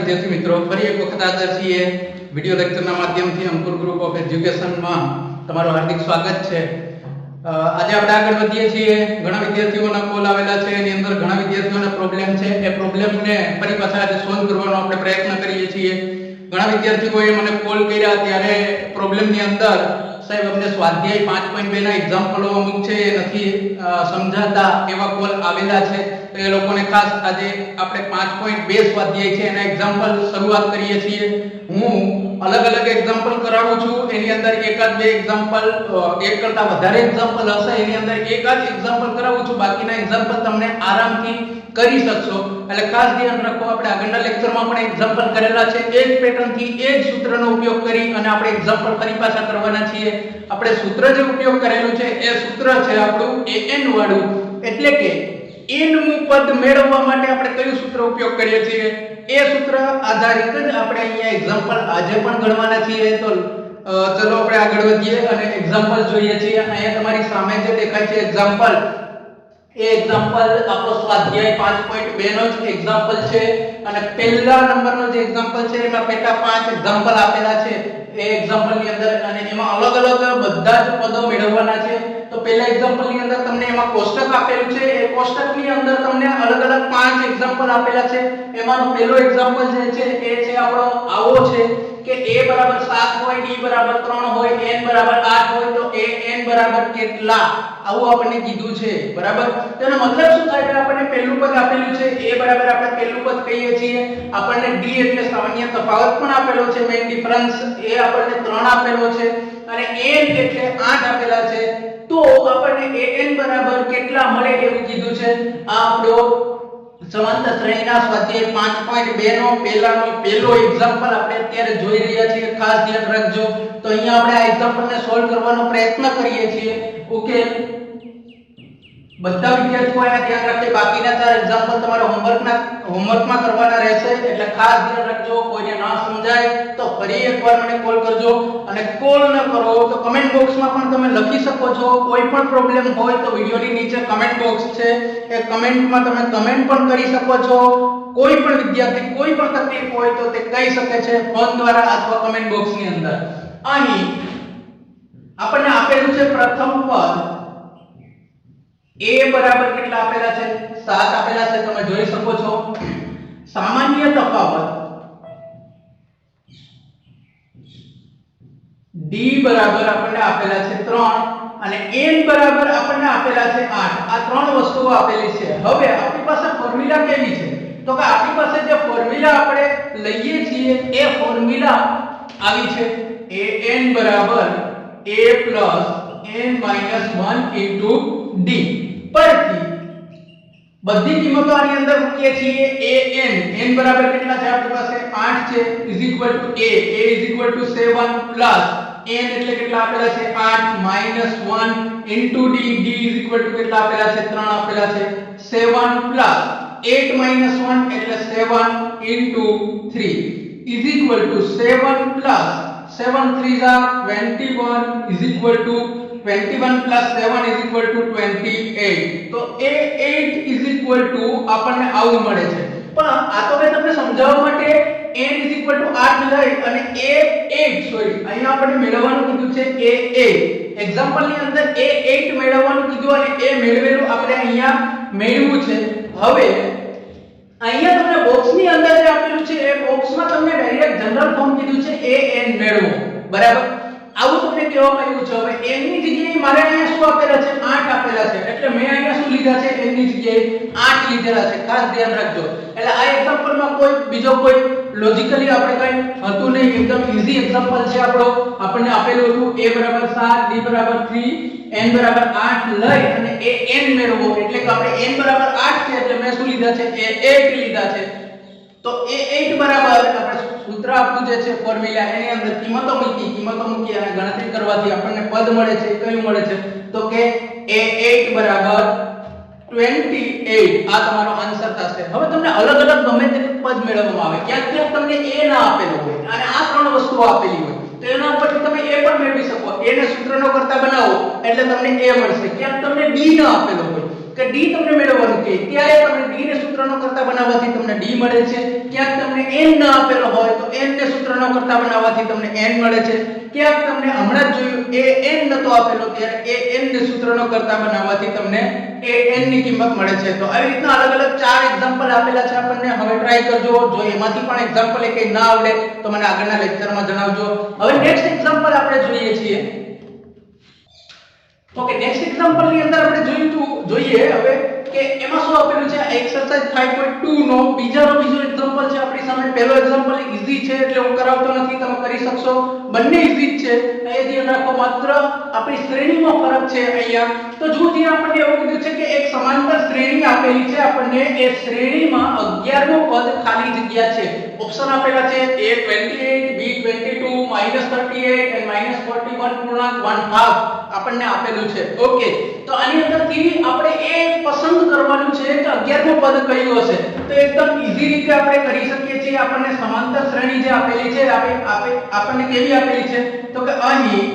વિદ્યાર્થી મિત્રો, ફરી એક વખત હાજર છીએ વિડિયો લેક્ચરના માધ્યમથી અંકુર ગ્રુપ ઓફ એજ્યુકેશનમાં તમારું હાર્દિક સ્વાગત છે। આજે આપણે આગળ વધીએ છીએ। ઘણા વિદ્યાર્થીઓના કોલ આવેલા છે, એની અંદર ઘણા વિદ્યાર્થીઓને પ્રોબ્લેમ છે। એ પ્રોબ્લેમને ફરી પાછા આજે સોલ્વ કરવાનો આપણે પ્રયત્ન કરીએ છીએ। ઘણા વિદ્યાર્થીઓએ મને કોલ કર્યા ત્યારે પ્રોબ્લેમની અંદર સાહેબ અમને સ્વાધ્યાય 5.2 ના એક્ઝામ્પલો અમુક છે એ નથી સમજાતા એવા કોલ આવેલા છે। તો એ લોકોને ખાસ આજે આપણે 5.2 સ્વાધ્યાય છે એના એક્ઝામ્પલ શરૂઆત કરીએ છીએ। હું અલગ અલગ એક્ઝામ્પલ કરાવું છું, એની અંદર એકાદ બે એક્ઝામ્પલ એક કરતા વધારે એક્ઝામ્પલ હશે, એની અંદર એકાદ એક્ઝામ્પલ કરાવું છું, બાકીના એક્ઝામ્પલ તમને આરામથી કરી શકશો। એટલે ખાસ ધ્યાન રાખો, આપણે આગળના લેક્ચરમાં પણ એક્ઝામ્પલ કરેલા છે, એ જ પેટર્નથી એ જ સૂત્રનો ઉપયોગ કરી અને આપણે એક્ઝામ્પલ ફરી પાછા કરવાના છીએ। આપણે સૂત્ર જે ઉપયોગ કરેલું છે એ સૂત્ર છે આપણું an વાળું, એટલે કે n મું પદ મેળવવા માટે આપણે કયું સૂત્ર ઉપયોગ કરીએ છીએ એ સૂત્ર આધારિત જ આપણે અહીંયા એક્ઝામ્પલ આજે પણ ગણવાના છીએ। તો ચલો આપણે આગળ વધીએ અને એક્ઝામ્પલ જોઈએ છીએ। અહીંયા તમારી સામે જે દેખાય છે એક્ઝામ્પલ, એ એક્ઝામ્પલ આપણો સ્વાધ્યાય 5.2 નો જ એક્ઝામ્પલ છે અને પહેલા નંબરનો જે એક્ઝામ્પલ છે એમાં પેટા 5 એક્ઝામ્પલ આપેલા છે એ એક્ઝામ્પલની અંદર, અને એમાં અલગ અલગ બધા જ પદો મેળવવાના છે। તો પહેલા એક્ઝામ્પલની અંદર તમને એમાં કોષ્ટક આપેલું છે, એ કોષ્ટકની અંદર તમને અલગ અલગ 5 એક્ઝામ્પલ આપેલા છે। એમાંનો પહેલો એક્ઝામ્પલ જે છે એ છે આપણો આવો છે કે a 7 હોય, d 3 હોય, n 8 હોય, તો an બરાબર કેટલા, આવું આપણને કીધું છે, બરાબર। તેનો મતલબ શું થાય કે આપણને પહેલું પદ આપેલું છે, a બરાબર આપણે પહેલું પદ કહીએ છીએ, આપણને d એટલે સામાન્ય તફાવત પણ આપેલો છે, મેઈન ડિફરન્સ, એ આપણને 3 આપેલો છે, અને n એટલે 8 આપેલા છે। તો આપણને an બરાબર કેટલા મળે એવું કીધું છે। આ આપણો સમાંતર શ્રેણીના સ્વાધ્યાય 5.2 નો પહેલો એક્ઝામ્પલ આપણે અત્યારે જોઈ રહ્યા છીએ, ખાસ ધ્યાન રાખજો। તો અહીંયા આપણે આ એક્ઝામ્પલને સોલ્વ કરવાનો પ્રયત્ન કરીએ છીએ। ઓકે, બધા વિદ્યાર્થીઓ આ ધ્યાન રાખે, બાકીના 4 એક્ઝામ્પલ તમારે હોમવર્કમાં કરવાના રહેશે, એટલે ખાસ ધ્યાન રાખજો। કોઈને ના સમજાય તો ફરી એકવાર મને કોલ કરજો, અને કોલ ન કરો તો કમેન્ટ બોક્સમાં પણ તમે લખી શકો છો। કોઈ પણ પ્રોબ્લેમ હોય તો વિડિયોની નીચે કમેન્ટ બોક્સ છે, એ કમેન્ટમાં તમે કમેન્ટ પણ કરી શકો છો। કોઈ પણ વિદ્યાર્થી કોઈ પણ તકલીફ હોય તો તે કહી શકે છે ફોન દ્વારા અથવા કમેન્ટ બોક્સની અંદર। અહીં આપણને આપેલું છે પ્રથમ પદ, a બરાબર કેટલા આપેલા છે, 7 આપેલા છે, તમે જોઈ શકો છો। સામાન્ય તફાવત d બરાબર આપણને આપેલા છે 3 અને n બરાબર આપણને આપેલા છે 8। આ ત્રણ વસ્તુઓ આપેલી છે। હવે આપણી પાસે ફોર્મ્યુલા કેવી છે, તો કે આપણી પાસે જે ફોર્મ્યુલા આપણે લઈએ છીએ એ ફોર્મ્યુલા આવી છે, an બરાબર a n - 1 * d પરથી બધી કિંમતો આની અંદર મૂકીએ છીએ। n બરાબર કેટલા છે આપણી પાસે 8 છે, a = 7 પ્લસ n એટલે કેટલા આપેલા છે 8 - 1 * d કેટલા આપેલા છે 3 આપેલા છે, 7 પ્લસ 8 - 1 એટલે 7 * 3 7 પ્લસ 7 3 21 21 પ્લસ 7 28। તો a8 આપણને આવું મળે છે। પણ આ તો મેં તમને સમજાવવા માટે n 8 લઈ અને અહીંયા આપણે મેળવવાનું કીધું છે a8, એક્ઝામ્પલની અંદર a8 મેળવવાનું કીધું અને એ મેળવેલું આપણે અહીંયા મેળવ્યું છે। હવે અહીંયા તમને બોક્સની અંદર જે આપેલું છે એ બોક્સમાં તમને ડાયરેક્ટ જનરલ ફોર્મ કીધું છે an મેળવો, બરાબર, આવું તમને કહેવામાં આવ્યું છે। હવે n ની જગ્યાએ મારે અહીંયા શું આપેલા છે 8 આપેલા છે, એટલે મેં અહીંયા શું લીધા છે n ની જગ્યાએ 8 લીધેલા છે, ખાસ ધ્યાન રાખજો। એટલે આ એક્ઝામ્પલમાં બીજો કોઈ લોજિકલી આપણે કઈ હતું નહીં, એકદમ ઈઝી એક્ઝામ્પલ છે આપણો। આપણને આપેલું હતું a 7 d 3 n 8 લઈ અને an મેળવો, એટલે કે આપણે n 8 છે એટલે મેં શું લીધા છે a8 લીધા છે। તો a8 બરાબર આપણે સૂત્ર આપણું જે છે ફોર્મ્યુલા, એની અંદર કિંમતો મૂકી અને ગણતરી કરવાથી આપણને પદ મળે છે, કયું મળે છે તો કે a8 બરાબર 28। આ તમારો આન્સર થશે। હવે તમને અલગ અલગ ગમે તે પદ મેળવવામાં આવે, ક્યાંક તમને a ના આપેલો હોય અને આ ત્રણ વસ્તુઓ આપેલી હોય, તો એના ઉપરથી તમે a પણ મેળવી શકો। a ને સૂત્રનો કરતા બનાવો એટલે તમને a મળશે, ક્યાંક તમને d ના આપેલો હોય કે d તમને મેળવવાનું કે ત્યારે તમને d ને સૂત્રનો કરતા બનાવવાથી તમને d મળે છે, ક્યાંક તમને n ન આપેલો હોય તો n ને સૂત્રનો કરતા બનાવવાથી તમને n મળે છે, ક્યાંક તમને હમણાં જ જોયું a n નતો આપેલો ત્યારે a n ને સૂત્રનો કરતા બનાવવાથી તમને a n ની કિંમત મળે છે। તો આવી રીતના અલગ અલગ ચાર એક્ઝામ્પલ આપેલા છે આપણને। હવે ટ્રાય કરજો, જો એમાંથી પણ એક્ઝામ્પલ એક ના આવડે તો મને આગળના લેક્ચરમાં જણાવજો। હવે નેક્સ્ટ એક્ઝામ્પલ આપણે જોઈએ છીએ। ઓકે, નેક્સ્ટ એક્ઝામ્પલ ની અંદર આપણે જોઈએ હવે કે એમાં શું આપેલું છે। એક્સરસાઇઝ 5.2 નો બીજો એક્ઝામ્પલ છે આપણી સામે। પહેલો એક્ઝામ્પલ ઈઝી છે એટલે હું કરાવતો નથી, તમે કરી શકશો, બંને ઈઝી જ છે। અહીંયા ધ્યાન રાખો, માત્ર આપણી શ્રેણીમાં ફરક છે અહીંયા। તો જો ત્યાં આપણને એવું કીધું છે કે એક સમાંતર શ્રેણી આપેલી છે આપણને, એ શ્રેણીમાં 11મો પદ ખાલી જગ્યા છે। ઓપ્શન આપેલા છે a28 b22 -38 and -41.1/2 આપણને આપેલું છે। ઓકે, તો આની અંદરથી આપણે એ પસંદ કરવાનું છે કે 11મો પદ કયું હશે। તો એકદમ ઈઝી રીતે આપણે કરી શકીએ છીએ। આપણને સમાંતર શ્રેણી જે આપેલી છે આપણને કેવી આપેલી છે તો કે અહીં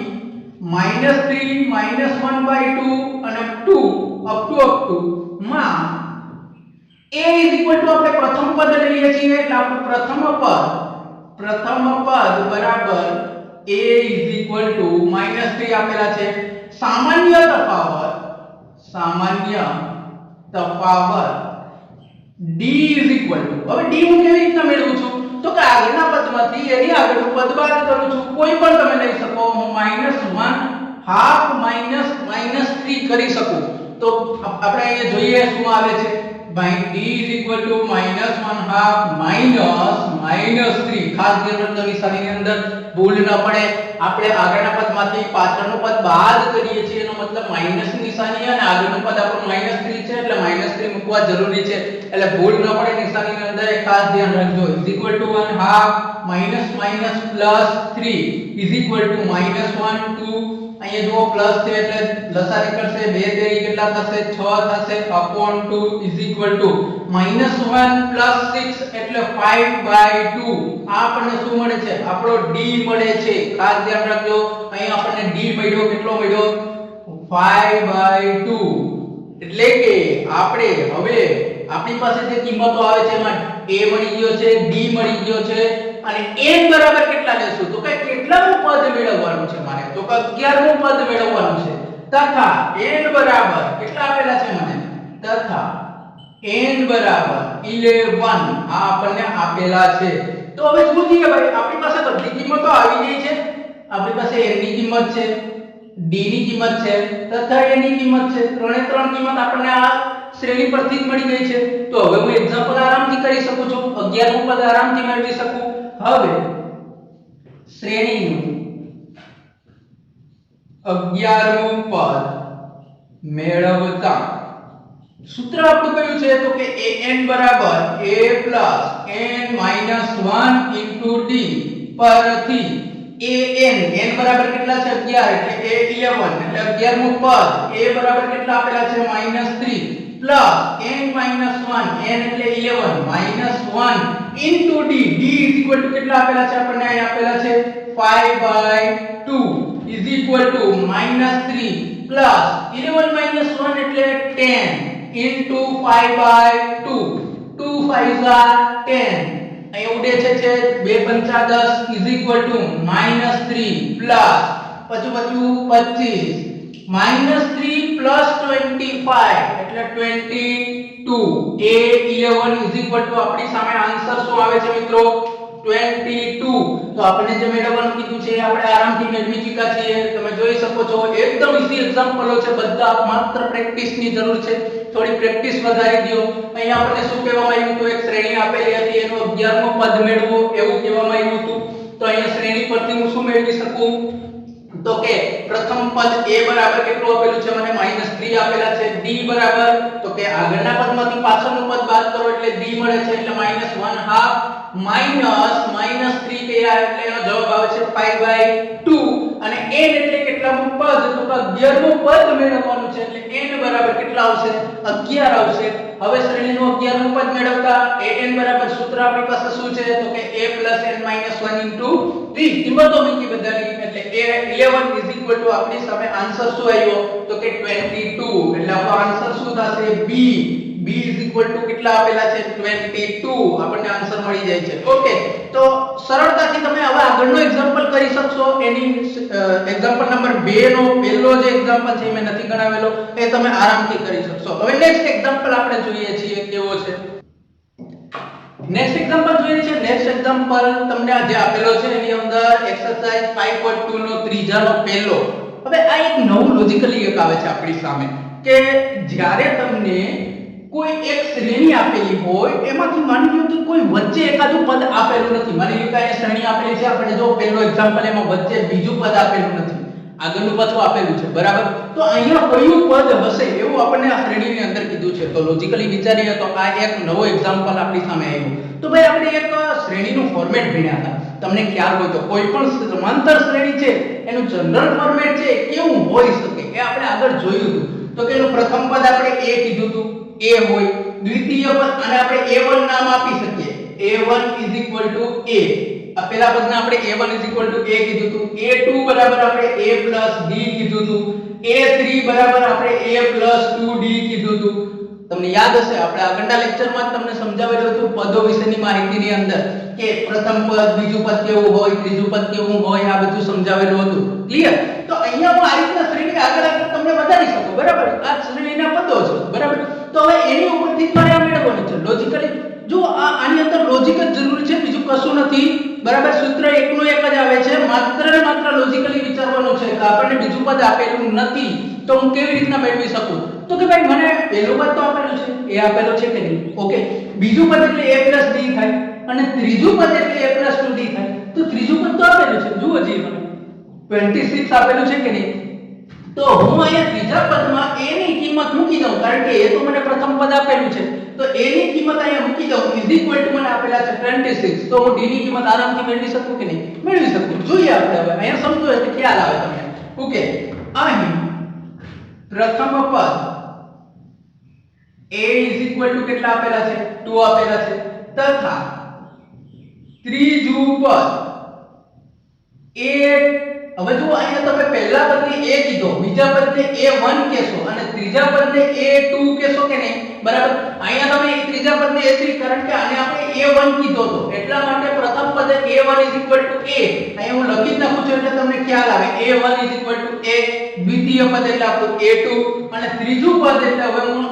-3 -1/2 અને 2 up to માં a આપણે પ્રથમ પદ લઈએ છીએ એટલે આપણું પ્રથમ પદ બરાબર a -3 આપેલા છે। સામાન્ય તફાવત d હવે d હું કેવી રીતના મેળવું છું તો કે આગળના પદમાંથી એની આગળનું પદ બાદ કરું છું। કોઈ પણ તમે લઈ શકો, હું -1/2 -3 કરી શકું। તો આપણે અહીંયા જોઈએ શું આવે છે ભાઈ, d -1/2 -3। ખાસ ધ્યાન રાખજો, નિશાનીની અંદર ભૂલ ન પડે। આપણે આગળના પદમાંથી પાછળનું પદ બાદ કરીએ છીએ, એનો મતલબ માઈનસ ની નિશાની અને આગળનું પદ આપણું -3 છે એટલે -3 મૂકવા જરૂરી છે, એટલે ભૂલ ન પડે નિશાનીની અંદર, એ ખાસ ધ્યાન રાખજો। +3 -1 2 અહીંયા જુઓ પ્લસ છે એટલે લસા નીકળશે, 2 તેરી કેટલા થશે 6 થશે upon 2 -1 + 6 એટલે 5/2। આ આપણને શું મળે છે, આપણો d મળે છે। ખાસ ધ્યાન રાખજો, અહીં આપણને d મળ્યો, કેટલો મળ્યો 5/2। એટલે કે આપણે હવે આપણી પાસે જે કિંમતો આવે છે એમાં a મળી ગયો છે, d મળી ગયો છે અને n બરાબર કેટલા લેશું તો કે કેટલામું પદ મેળવવાનું છે મારે, તો કે 11મું પદ મેળવવાનું છે। તથા n બરાબર કેટલા આપેલા છે મને, તથા n બરાબર 11 આ આપણને આપેલા છે। તો હવે શું થયું ભાઈ, આપણી પાસે બધી કિંમતો આવી ગઈ છે। આપણી પાસે n ની કિંમત છે, d ની કિંમત છે તથા a ની કિંમત છે। ત્રણે ત્રણ કિંમત આપણને આ શ્રેણી પરથી જ મળી ગઈ છે। તો હવે હું એક્ઝામ્પલ આરામથી કરી શકું છું, 11મું પદ આરામથી મેળવી શકું। હવે શ્રેણીનું 11મું પદ મેળવતા સૂત્ર આપણું કયું છે તો કે an બરાબર a + n - 1 * d પરથી n બરાબર કેટલા છે 11 એટલે a 11 એટલે 11મું પદ a બરાબર કેટલા આપેલા છે -3 + n - 1 n એટલે 11 -1 * d d કેટલા આપેલા છે આપણને અહીં આપેલા છે 5/2 = -3 + 11 - 1 એટલે 10 * 5/2 2 5 10 અહીં ઉડે છે 2 5 10 = -3 પ્લસ પછી બચ્યું 25 -3 + 25 એટલે 22 a 11 આપણી સામે આન્સર શું આવે છે મિત્રો 22। તો આપણે જે મેળવવાનું કીધું છે આપણે આરામથી મેળવી ચૂક્યા છીએ। તમે જોઈ શકો છો એકદમ ઈઝી એક્ઝામ્પલો છે બધા, માત્ર પ્રેક્ટિસની જરૂર છે, થોડી પ્રેક્ટિસ વધારી દો। અહીં આપણને શું કહેવામાં આવ્યું હતું, એક શ્રેણી આપેલી હતી એનું 11મું પદ મેળવો એવું કહેવામાં આવ્યું હતું। તો અહીંયા શ્રેણી પરથી હું શું મેળવી શકું તો કે પ્રથમ પદ a બરાબર કેટલું આપેલું છે મને -3 આપેલા છે, d બરાબર તો કે આગળના પદમાંથી પાછળનું પદ બાદ કરો એટલે d મળે છે એટલે -1/2 -3 કયા એટલે એનો જવાબ આવે છે 5/2 અને n એટલે કેટલામું પદ તો કે 11મું પદ મેળવવાનું છે એટલે n બરાબર કેટલા આવશે 11 આવશે। હવે શ્રેણીનું 11મું પદ મેળવતા an બરાબર સૂત્ર આપણી પાસે શું છે તો કે a a plus n minus 1 into 3 કિંમતો મૂકી બધાની એટલે a11 is equal to આપણી સામે આન્સર શું આવ્યો તો કે 22 એટલે આપણો આન્સર શું થશે b is equal to કેટલા આપેલા છે 22 આપણને આન્સર મળી જાય છે ઓકે તો સરળતાથી તમે હવે આગળનો એક્ઝામ્પલ કરી શકશો એની એક્ઝામ્પલ નંબર 2 નો પહેલો જે એક્ઝામ્પલ છે મેં નથી ગણાવેલો એ તમે આરામથી કરી શકશો હવે નેક્સ્ટ એક્ઝામ્પલ આપણે જોઈએ છીએ કેવો છે નેક્સ્ટ એક્ઝામ્પલ જોઈએ છે નેક્સ્ટ એક્ઝામ્પલ તમને જે આપેલો છે એની અંદર એક્સરસાઇઝ 5.2 નો ત્રીજાનો પહેલો હવે આ એક નવું લોજિકલી એક આવે છે આપણી સામે કે જ્યારે તમને કોઈ એક શ્રેણી આપેલી હોય એમાંથી માની લો કે કોઈ વચ્ચે એકાદું પદ આપેલું નથી માની લો કે આ શ્રેણી આપેલી છે આપણે જો પહેલો એક્ઝામ્પલ એમાં વચ્ચે બીજું પદ આપેલું નથી આગળનું પદ આપેલું છે બરાબર તો અહીંયા કયું પદ હશે એવું આપણને આ શ્રેણીની અંદર કીધું છે તો લોજિકલી વિચારીએ તો આ એક નવો એક્ઝામ્પલ આપણી સામે આવ્યો તો ભાઈ આપણે એક શ્રેણીનું ફોર્મેટ ભણ્યા હતા તમને ખ્યાલ હોય તો કોઈ પણ સમાંતર શ્રેણી છે એનું જનરલ ફોર્મેટ છે કેવું હોઈ શકે એ આપણે આગળ જોયું હતું તો કે એનું પ્રથમ પદ આપણે a કીધું હતું a હોય દ્વિતીય પદ અને આપણે a1 નામ આપી શકીએ a1 a આ પહેલા પદને આપણે a1 a કીધું હતું a2 બરાબર આપણે a d કીધું હતું a3 બરાબર આપણે a 2d કીધું હતું તમને યાદ હશે આપણે આગળના લેક્ચરમાં તમને સમજાવેલું હતું પદો વિશેની માહિતીની અંદર કે પ્રથમ પદ બીજું પદ કેવું હોય ત્રીજું પદ કેવું હોય આ બધું સમજાવેલું હતું ક્લિયર તો અહીંયા હું આ રીતના શ્રેણી આગળ તમને બતાવી શકું બરાબર આ શ્રેણીના પદો છે બરાબર તો હવે એની ઉપરથી મારે આ મેળવવાનું છે લોજિકલી જો આની અંદર લોજિક જ જરૂરી છે બીજું કશું નથી બરાબર સૂત્ર એકનું એક જ આવે છે માત્ર ને માત્ર લોજિકલી વિચારવાનું છે કે આપણને બીજું પદ આપેલું નથી તો હું કેવી રીતના મેળવી શકું તો કે ભાઈ મને પહેલું પદ તો આપેલું છે એ આપેલું છે કે નહીં ઓકે બીજું પદ એટલે a d થાય અને ત્રીજું પદ એટલે a 2d થાય તો ત્રીજું પદ તો આપેલું છે જુઓ જી મને 26 આપેલું છે કે નહીં તો હું અહીંયા ત્રીજા પદમાં a ની કિંમત મૂકી દઉં કારણ કે એ તો મને પ્રથમ પદ આપેલું છે તો a ની કિંમત અહીંયા મૂકી દઉં મને આપેલા છે 26 તો હું d ની કિંમત આરામથી મેળવી શકું કે નહીં મેળવી શકું જોઈએ આપણે હવે અહીંયા સમજો એટલે ખ્યાલ આવે તમને ઓકે અહીં પ્રથમ પદ a કેટલા આપેલા છે 2 આપેલા છે તથા ત્રીજું પદ a હવે જો અહીંયા તમે પહેલા પદને a કીધો બીજા પદને a1 કહેશો અને ત્રીજા પદને a2 કહેશો કે નહીં બરાબર અહીંયા તમે ત્રીજા પદને a3 કારણ કે આને આપણે a1 કીધો તો એટલા માટે પ્રથમ પદ a1 a અહીંયા હું લખી જ નાખું છું એટલે તમને ખ્યાલ આવે a1 a દ્વિતીય પદ એટલે આપણું a2 અને ત્રીજું પદ એટલે હવે હું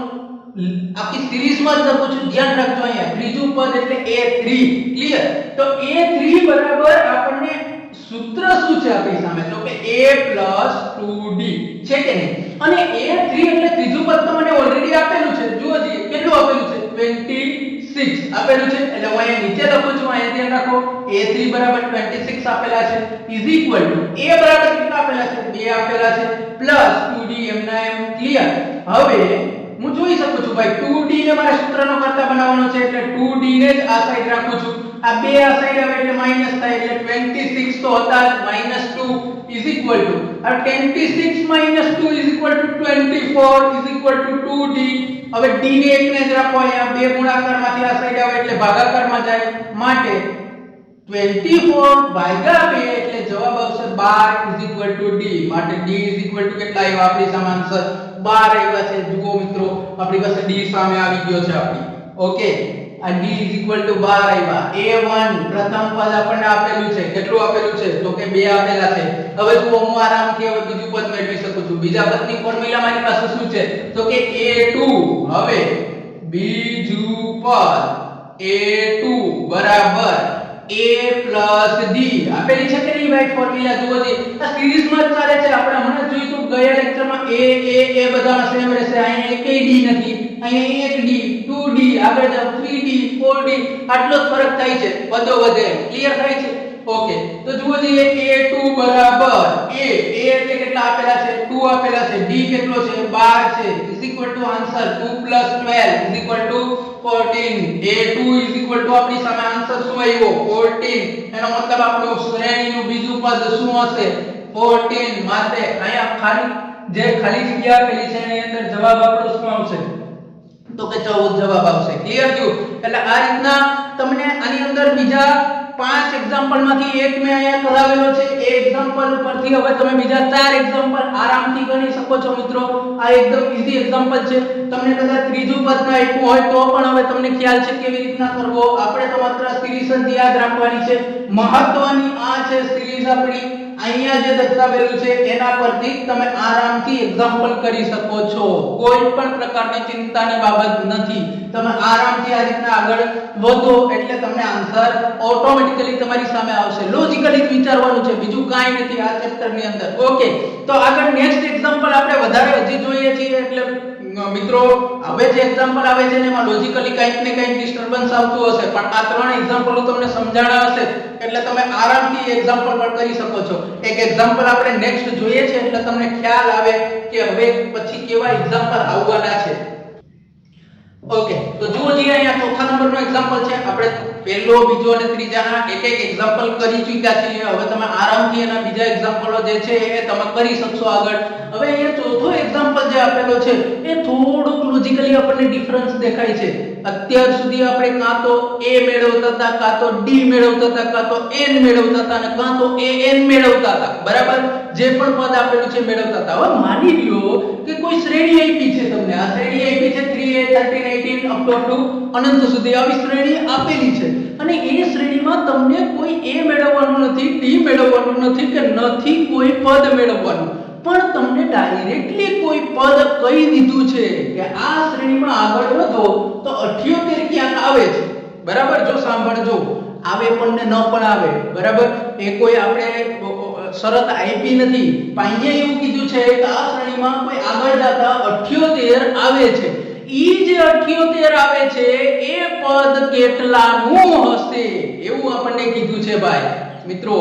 આખી સિરીઝમાં જ લખું છું ધ્યાન રાખજો અહીંયા ત્રીજું પદ એટલે a3 ક્લિયર તો a3 બરાબર આપણને સૂત્ર શું છે આપણી સામે તો કે a 2d છે કે નહીં અને a3 એટલે ત્રીજું પદ તો મને ઓલરેડી આપેલું છે જુઓ જી કેટલું આપેલું છે 26 આપેલું છે એટલે હું અહીંયા નીચે લખું છું અહીંયા ધ્યાન રાખો a3 બરાબર 26 આપેલા છે ઇઝ ઇક્વલ ટુ a બરાબર કેટલા આપેલા છે 2 આપેલા છે પ્લસ 2d એમના એમ ક્લિયર હવે હું જોઈ શકું છું ભાઈ 2d ને મારે સૂત્રનો કરતા બનાવવાનો છે એટલે 2d ને જ આ સાઈડ રાખું છું આ બે આ સાઈડ આવે એટલે માઈનસ થાય એટલે 26 તો હતા -2 ઇઝ ઇક્વલ ટુ આ 26 - 2 is equal to 24 is equal to 2d હવે d ને એકને જ રાખો અહીંયા બે ગુણાકારમાંથી આ સાઈડ આવે એટલે ભાગાકારમાં જાય માટે 24 ભાગ્યા 2 એટલે જવાબ આવશે 12 ઇઝ ઇક્વલ ટુ d માટે d ઇઝ ઇક્વલ ટુ કેટલા આવ્યા આપણી સામે આન્સર 12 આવ્યા છે જુઓ મિત્રો આપણી પાસે d સામે આવી ગયો છે આપણી ઓકે આ d ઇઝ ઇક્વલ ટુ 12 આવ્યા a1 પ્રથમ પદ આપણને આપેલું છે કેટલું આપેલું છે તો કે 2 આપેલા છે હવે જો હું આરામથી હવે બીજું પદ મેળવી શકું છું બીજા પદની ફોર્મ્યુલા મારી પાસે શું છે તો કે a2 હવે બીજું પદ a2 બરાબર a d આપેલી છે કે નહીં ભાઈ ફોર્મ્યુલા જુઓ જી આ સિરીઝમાં જ ચાલે છે આપણે હમણાં જોયું તો ગયા લેક્ચરમાં a બધામાં સેમ રહેશે અહીંયા એક d નથી અહીંયા 1d 2d આગળ જાવ 3d 4d આટલો જ ફરક થાય છે પદો વધે ક્લિયર થાય છે ઓકે તો જુઓ જી a2 બરાબર a એટલે કેટલા આપેલા છે 2 આપેલા છે d કેટલો છે 12 છે is equal to answer 2 12 is equal to 14 a2 is equal to આપણી સામે આન્સર શું આવ્યો 14 એનો મતલબ આપણું શ્રેણીનું બીજું પદ શું હશે 14 માટે અહીંયા જે ખાલી જગ્યા આપેલી છે એની અંદર જવાબ આપણો શું આવશે તો કે 14 જવાબ આવશે ક્લિયર થયું એટલે આ રીતના તમને આની અંદર બીજા 5 એક્ઝામ્પલ માંથી એક મેં અહીંયા કરાવેલો છે. એ એક્ઝામ્પલ પરથી હવે તમે બીજા 4 એક્ઝામ્પલ આરામથી ગણી શકો છો મિત્રો. આ એકદમ ઈઝી એક્ઝામ્પલ છે. તમને કદાચ ત્રીજું પદ ના આપ્યું હોય તો પણ હવે તમને ખ્યાલ છે કેવી રીતના કરવો. આપણે તો માત્ર સિરીઝ જ યાદ રાખવાની છે. મહત્વની આ છે સિરીઝ આપણી. અહીંયા જે દર્શાવેલું છે એના પરથી તમે આરામથી એક્ઝામ્પલ કરી શકો છો. કોઈ પણ પ્રકારની ચિંતાની બાબત નથી. તમે આરામથી આ રીતના આગળ વધો એટલે તમને આન્સર ઓટોમેટિકલી તમારી સામે આવશે. લોજિકલી વિચારવાનું છે, બીજું કાંઈ નથી આ ચેપ્ટરની અંદર. ઓકે, તો આગળ નેક્સ્ટ એક્ઝામ્પલ આપણે વધારે હજી જોઈએ છીએ. એટલે મિત્રો હવે જે એક્ઝામ્પલ આવે છે એમાં લોજિકલી કંઈક ને કંઈક ડિસ્ટર્બન્સ આવતું હશે, પણ આ 3 એક્ઝામ્પલો તમને સમજાણા હશે એટલે તમે આરામથી એક્ઝામ્પલ પણ કરી શકો છો. એક એક્ઝામ્પલ આપણે નેક્સ્ટ જોઈએ છે એટલે તમને ખ્યાલ આવે કે હવે પછી કેવા એક્ઝામ્પલ આવવાના છે. ઓકે, તો જુઓ જી અહીંયા ચોથા નંબરનો એક્ઝામ્પલ છે. આપણે પહેલો, બીજો અને ત્રીજાના એક એક એક્ઝામ્પલ કરી ચૂક્યા છીએ. હવે તમે આરામથી એના બીજા એક્ઝામ્પલો જે છે એ તમે કરી શકશો આગળ. હવે અહીંયા ચોથો એક્ઝામ્પલ જે આપેલો છે એ થોડુંક લોજિકલી આપણને ડિફરન્સ દેખાય છે. અત્યાર સુધી આપણે કાં તો a મેળવતા હતા, કાં તો d મેળવતા હતા, કાં તો n મેળવતા હતા અને કાં તો an મેળવતા હતા. બરાબર, જે પણ પદ આપેલું છે મેળવતા હતા. હવે માની લ્યો કે કોઈ શ્રેણી આપી છે તમને. આ શ્રેણી આપી છે 3a 13 18 અપ ટુ અનંત સુધી આવી શ્રેણી આપેલી છે અને એ શ્રેણીમાં તમને કોઈ a મેળવવાનું નથી, d મેળવવાનું નથી કે નથી કોઈ પદ મેળવવાનું, પણ તમને ડાયરેક્ટલી કોઈ પદ કહી દીધું છે કે આ શ્રેણીમાં આગળ વધો તો 78 ક્યાંક આવે છે. બરાબર, જો સાંભળજો, આવે પણ ને ન પણ આવે. બરાબર, એ કોઈ આપણે શરત આપી નથી, પણ અહીંયા એવું કીધું છે કે આ શ્રેણીમાં કોઈ આગળ જતા 78 આવે છે. ઈ જે 78 આવે છે એ પદ કેટલાનું હશે એવું આપણને કીધું છે ભાઈ. મિત્રો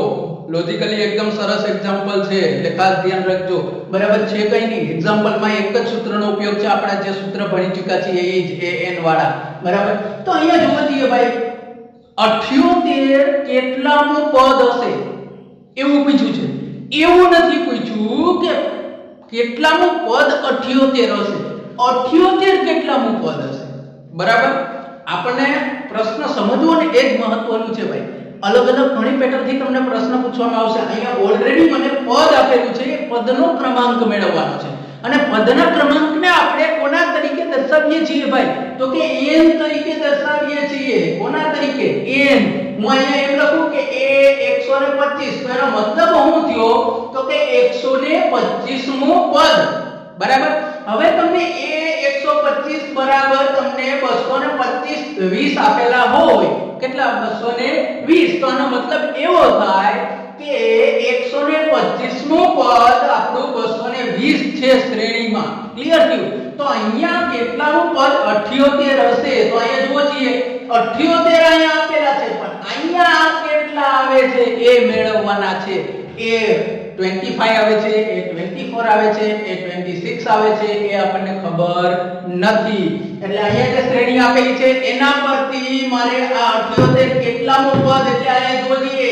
લોજિકલી એકદમ સરસ એક્ઝામ્પલ છે એટલે ખાસ ધ્યાન રાખજો. બરાબર છે, કઈ નહીં, એક્ઝામ્પલમાં એક જ સૂત્રનો ઉપયોગ છે. આપણે જે સૂત્ર ભણી ચૂક્યા છીએ એ જ an વાળા. બરાબર, તો અહીંયા જોવો જોઈએ ભાઈ 78 કેટલામું પદ હશે એવું પૂછ્યું છે. એવું નથી પૂછ્યું કે કેટલામું પદ 78 હશે. 78 કેટલામું પદ હશે. બરાબર, આપણને પ્રશ્ન સમજવો ને એ જ મહત્વનું છે ભાઈ. અલગ અલગ ઘણી પેટર્નથી તમને પ્રશ્ન પૂછવામાં આવશે. અહીંયા ઓલરેડી મને પદ આપેલું છે, એ પદનો ક્રમાંક મેળવવાનો છે અને પદના ક્રમાંકને આપણે કોના તરીકે દર્શાવીએ છીએ ભાઈ? તો કે n તરીકે દર્શાવીએ છીએ. કોના તરીકે? n. હું અહીંયા એમ લખું કે a 125, તો એનો મતલબ શું થયો? તો કે 125મું પદ. બરાબર, હવે તમને a 125 બરાબર તમને 225 20 આપેલા હોય. કેટલા? 220. તો આનો મતલબ એવો થાય કે 125મું પદ આપણું 220 છે શ્રેણીમાં. ક્લિયર થયું? તો અહીંયા કેટલાનું પદ 78 હશે. તો અહીંયા જુઓ છીએ 78 અહીંયા આપેલા છે, પણ અહીંયા કેટલા આવે છે એ મેળવવાના છે. એ 25 આવે છે, એ 24 આવે છે, એ 26 આવે છે, એ આપણને ખબર નથી. એટલે અહીંયા જે શ્રેણી આપેલી છે એના પરથી મારે આ 78 કેટલામું પદ, એટલે અહીંયા જોજીએ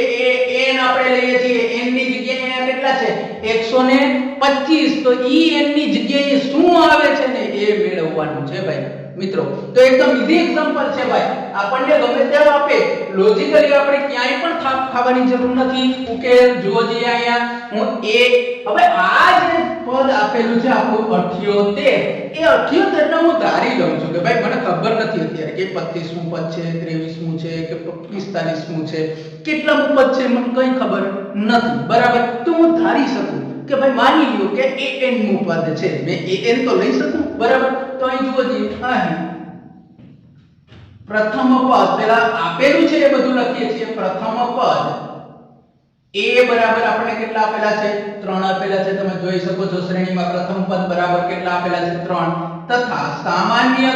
એ n આપણે લઈએ છીએ. n ની જગ્યાએ અહીંયા કેટલા છે? 125. તો ઈ n ની જગ્યાએ શું આવે છે ને એ મેળવવાનું છે ભાઈ. મિત્રો તો એકદમ ઈઝી એક્ઝામ્પલ છે ભાઈ. આપણને ગમે તેમ આપે, લોજિકલી આપણે ક્યાંય પણ થાપ ખાવાની જરૂર નથી. ઉકેલ જુઓ જોઈએ અહીંયા. હું હવે આ જે પદ આપેલું છે આપણું 78, એ 78 ને હું ધારી લઉં છું કે ભાઈ મને ખબર નથી અત્યારે કે 25મું પદ છે, 23મું છે કે 45મું છે, કેટલામું પદ છે મને કઈ ખબર નથી. બરાબર, તો હું ધારી શકું કે ભાઈ માની લ્યો કે an મું પદ છે. મેં an તો લઈ શકું. બરાબર, તો અહીં જુઓ જી, અહીં પ્રથમ પદ પેલા આપેલું છે એ બધું લખીએ છીએ. પ્રથમ પદ a બરાબર આપણે કેટલા આપેલા છે? 3 આપેલા છે. તમે જોઈ શકો છો શ્રેણીમાં પ્રથમ પદ બરાબર કેટલા આપેલા છે? 3. તથા સામાન્ય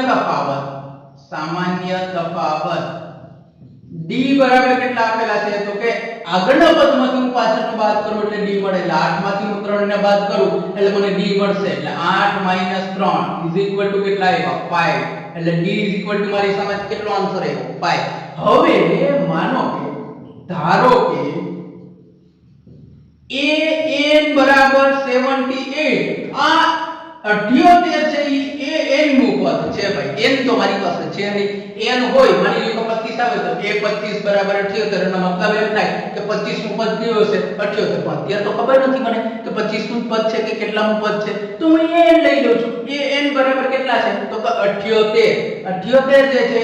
તફાવત d બરાબર કેટલા આપેલા છે? તો કે આગળના પદમાંથી હું પાછળનો બાદ કરું એટલે d મળે. એટલે 8 માંથી હું 3 ને બાદ કરું એટલે મને d મળશે. એટલે 8 - 3 કેટલા આવ્યા? 5. એટલે d મારી સામે કેટલો આન્સર આવ્યો? 5. હવે માનો કે ધારો કે an બરાબર 78, આ 78 છે એ n નું પદ છે ભાઈ. n તો મારી પાસે છે નહીં. n હોય માની લો કે 25 25 આવે તો a 25 બરાબર 78 એનો મતલબ એમ થાય કે 25 નું પદ કયું હશે 78 પણ અત્યારે તો ખબર નથી મને કે 25 નું પદ છે કે કેટલામું પદ છે તો હું n લઈ લઉં છું n બરાબર કેટલા છે તો કે 78 જે છે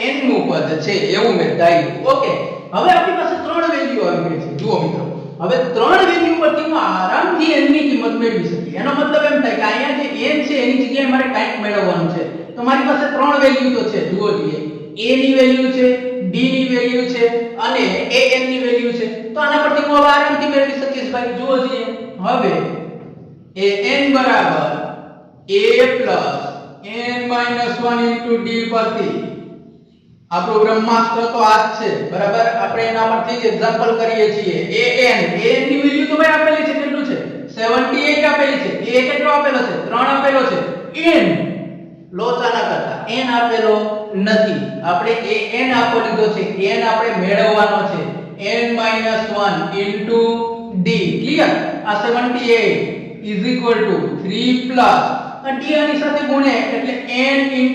એ n નું પદ છે એવું મેં ધાર્યું ઓકે હવે આપણી પાસે ત્રણ વેલ્યુ આવી ગઈ છે જુઓ મિત્રો હવે ત્રણ વેલ્યુ પરથી હું આરામથી n ની કિંમત મેળવી શકું એનો મતલબ એમ થાય કે અહીંયા જે n છે એની જગ્યાએ મારે કંઈક મેળવવાનું છે તો મારી પાસે ત્રણ વેલ્યુ તો છે જુઓ જોઈએ a ની વેલ્યુ છે b ની વેલ્યુ છે અને an ની વેલ્યુ છે તો આના પરથી હું હવે આરામથી મેળવી શકીશ ભાઈ જુઓ જોઈએ હવે an બરાબર a n - 1 * d પરથી આપણો બ્રહ્માસ્ત્ર તો આ જ છે બરાબર આપણે એના પરથી જ એક્ઝામ્પલ કરીએ છીએ an ની વેલ્યુ તો ભાઈ આપેલી છે કેટલું છે 78 આપેલી છે a કેટલો આપેલો છે 3 આપેલો છે n લોચાના કરતા n આપેલો નથી આપણે an આપો લીધો છે n આપણે મેળવવાનો છે n - 1 * d ક્લિયર આ 78 = 3 d આની સાથે ગુણે એટલે n * d -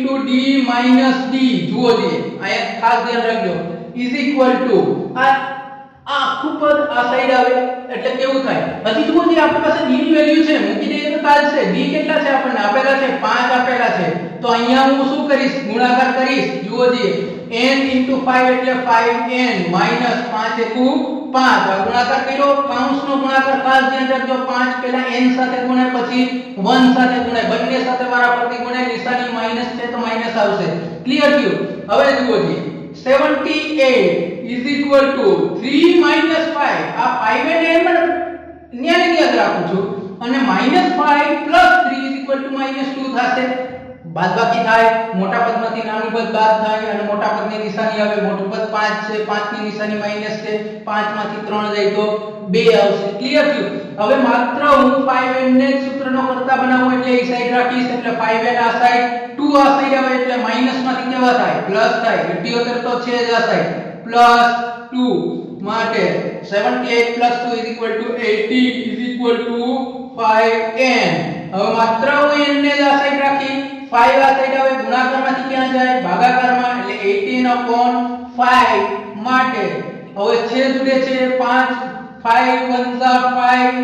d જુઓ જોઈએ આ એક ખાસ ધ્યાન રાખજો = આ આખું પદ આ સાઈડ આવે એટલે કેવું થાય હજી જુઓ જોઈએ આપણી પાસે d ની વેલ્યુ છે મૂકી દઈએ તો ચાલશે d કેટલા છે આપણને આપેલા છે 5 આપેલા છે તો અહીંયા હું શું કરીશ ગુણાકાર કરીશ જુઓ જોઈએ n * 5 એટલે 5n - 5 * 5 ગુણાકાર કર્યો કૌંસનો ગુણાકાર ખાસ ધ્યાન રાખજો 5 પહેલા n સાથે ગુણે પછી 1 સાથે ગુણે બંને સાથે વારાફરતી ગુણે નિશાની માઈનસ છે તો માઈનસ આવશે ક્લિયર થયું હવે જુઓ જી 78 = 3 - 5 આ 5 ને એમ યાદ રાખું છું અને -5 + 3 = -2 થશે બાદબાકી થાય મોટા પદમાંથી નાનું પદ બાદ થાય અને મોટા પદની નિશાની આવે મોટું પદ 5 છે 5 ની નિશાની માઈનસ છે 5 માંથી 3 જાય તો 2 આવશે ક્લિયર થયું હવે માત્ર હું 5n ને સૂત્રનો કરતા બનાવું એટલે એ સાઈડ રાખીશ એટલે 5n આ સાઈડ 2 આ સાઈડ આવે એટલે માઈનસ માંથી કેવા થાય પ્લસ થાય 78 તો છે જ આ સાઈડ +2 માટે 78 + 2 = 80 = 5n હવે માત્ર હું n ને જ આ સાઈડ રાખી 5 આ સાઈડ આવે ગુણાકારમાંથી ક્યાં જાય ભાગાકારમાં એટલે 18/5 માટે હવે છેદ ઉડે છે 5 5 * 1 = 5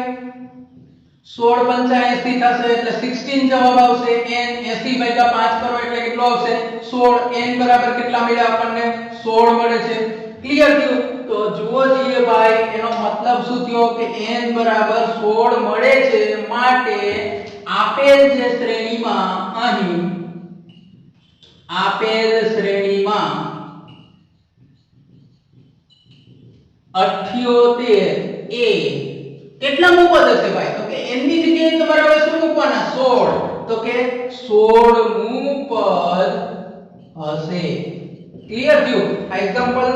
16 * 85 થશે એટલે 16 જવાબ આવશે n 80/5 કરો એટલે કેટલો આવશે 16 n બરાબર કેટલા મળ્યા આપણને 16 મળે છે ક્લિયર થયું તો જુઓ જોઈએ ભાઈ એનો મતલબ શું થયો કે n બરાબર 16 મળે છે માટે આપેલ જે શ્રેણીમાં અહીં આપેલ શ્રેણીમાં 78 a કેટલામું પદ હશે ભાઈ તો કે n ની જગ્યાએ તમારે હવે શું મૂકવાના 16 તો કે 16મું પદ હશે ક્લિયર થયું આ એક્ઝામ્પલ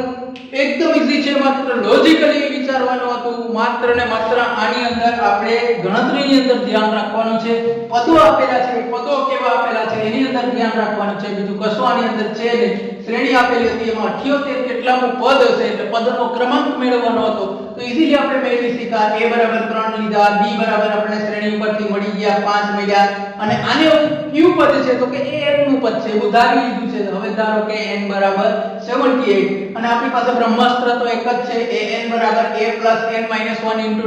એકદમ ઈઝી છે માત્ર લોજિકલી વિચારવાનું હતું માત્ર ને માત્ર આની અંદર આપણે ગણતરીની અંદર ધ્યાન રાખવાનું છે પદો આપેલા છે પદો કેવા આપેલા છે એની અંદર ધ્યાન રાખવાનું છે બીજું કશું આની અંદર છે નહીં શ્રેણી આપેલી હતી એમાં 78 કેટલામું પદ હશે એટલે પદનો ક્રમાંક મેળવવાનો હતો તો ઈઝીલી આપણે મેળવી શક્યા a બરાબર 3 લીધા b બરાબર આપણે શ્રેણી ઉપરથી મળી ગયા 5 મળ્યા અને આને કયું પદ છે તો કે a n નું પદ છે એવું ધારી લીધું છે હવે ધારો કે n બરાબર 78 અને આપણી પાસે બ્રહ્માસ્ત્ર તો એક જ છે an બરાબર a + n - 1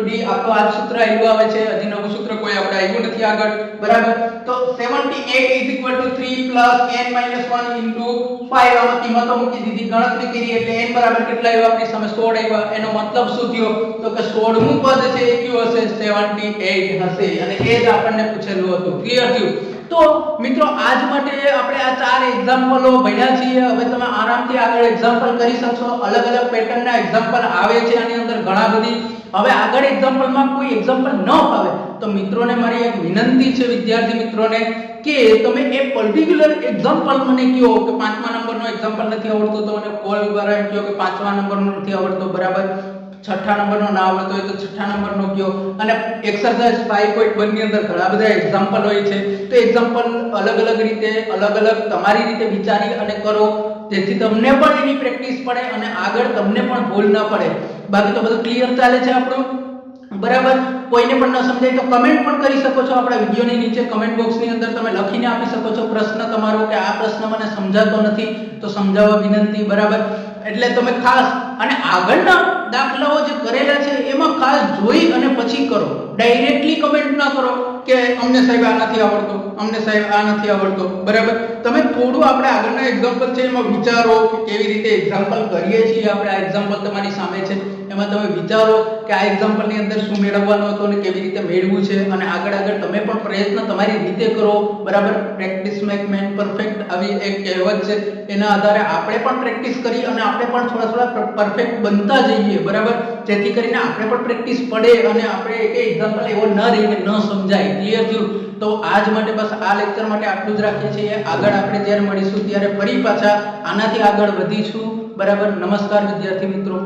* d આપણો આ સૂત્ર આવ્યું આવે છે હજી નવું સૂત્ર કોઈ આપણે આવ્યું નથી આગળ બરાબર તો 78 = 3 + n - 1 * 5 આમાં કિંમતો મૂકી દીધી ગણતરી કરી એટલે n બરાબર કેટલા આવ્યા આપણી સામે 16 આવ્યા એનો મતલબ શું થયો તો કે 16મું પદ છે એ કયું હશે 78 હશે અને એ જ આપણને પૂછેલું હતું ક્લિયર થયું તો મિત્રો આજ માટે આપણે આ ચાર એક્ઝામ્પલો ભણ્યા છીએ હવે તમે આરામથી આગળ એક્ઝામ્પલ કરી શકશો અલગ અલગ પેટર્નના એક્ઝામ્પલ આવે છે આની અંદર ઘણા બધી હવે આગળ એક્ઝામ્પલમાં કોઈ એક્ઝામ્પલ ન આવે તો મિત્રોને મારી એક વિનંતી છે વિદ્યાર્થી મિત્રોને કે તમે એ પર્ટિક્યુલર એક્ઝામ્પલ મને કહો કે 5મા નંબરનો એક્ઝામ્પલ નથી આવડતો તો મને કોલ દ્વારા એમ કહો કે 5મા નંબરનો નથી આવડતો બરાબર 6ઠા નંબરનો ના આવડતો હોય તો 6ઠા નંબરનો કહો અને એક્સરસાઇઝ 5.1 ની અંદર ઘણા બધા એક્ઝામ્પલ હોય છે તો એક્ઝામ્પલ અલગ અલગ રીતે અલગ અલગ તમારી રીતે વિચારી અને કરો જેથી તમને પણ એની પ્રેક્ટિસ પડે અને આગળ તમને પણ ભૂલ ન પડે બાકી તો બધું ક્લિયર ચાલે છે આપણું બરાબર કોઈને પણ ન સમજાય તો કમેન્ટ પણ કરી શકો છો આપણા વિડિયોની નીચે કમેન્ટ બોક્સની અંદર તમે લખીને આપી શકો છો પ્રશ્ન તમારો કે આ પ્રશ્ન મને સમજાતો નથી તો સમજાવવા વિનંતી બરાબર એટલે તમે ખાસ અને આગળના દાખલાઓ જે કરેલા છે એમાં ખાસ જોઈ અને પછી કરો. ડાયરેક્ટલી કમેન્ટ ના કરો કે અમને સાહેબ આ નથી આવડતું, અમને સાહેબ આ નથી આવડતું. બરાબર, તમે થોડું આપણે આગળના એક્ઝામ્પલ છે એમાં વિચારો કે કેવી રીતે એક્ઝામ્પલ કરીએ છીએ આપણે. આ એક્ઝામ્પલ તમારી સામે છે, એમાં તમે વિચારો કે આ એક્ઝામ્પલની અંદર શું મેળવવાનું હતું અને કેવી રીતે મેળવવું છે. અને આગળ તમે પણ પ્રયત્ન તમારી રીતે કરો. બરાબર, પ્રેક્ટિસ મેક મેન પરફેક્ટ આવી એક કહેવત છે. એના આધારે આપણે પણ પ્રેક્ટિસ કરી અને આપણે પણ થોડા પરફેક્ટ બનતા જઈએ. બરાબર, જેથી કરીને આપણે પણ પ્રેક્ટિસ પડે અને આપણે એક એક્ઝામ્પલ એવો ન રહે કે ન સમજાય. ક્લિયર થયું? તો આજ માટે બસ આ લેક્ચર માટે આટલું જ રાખીએ છીએ. આગળ આપણે જ્યારે મળીશું ત્યારે ફરી પાછા આનાથી આગળ વધીશું. બરાબર, નમસ્કાર વિદ્યાર્થી મિત્રો.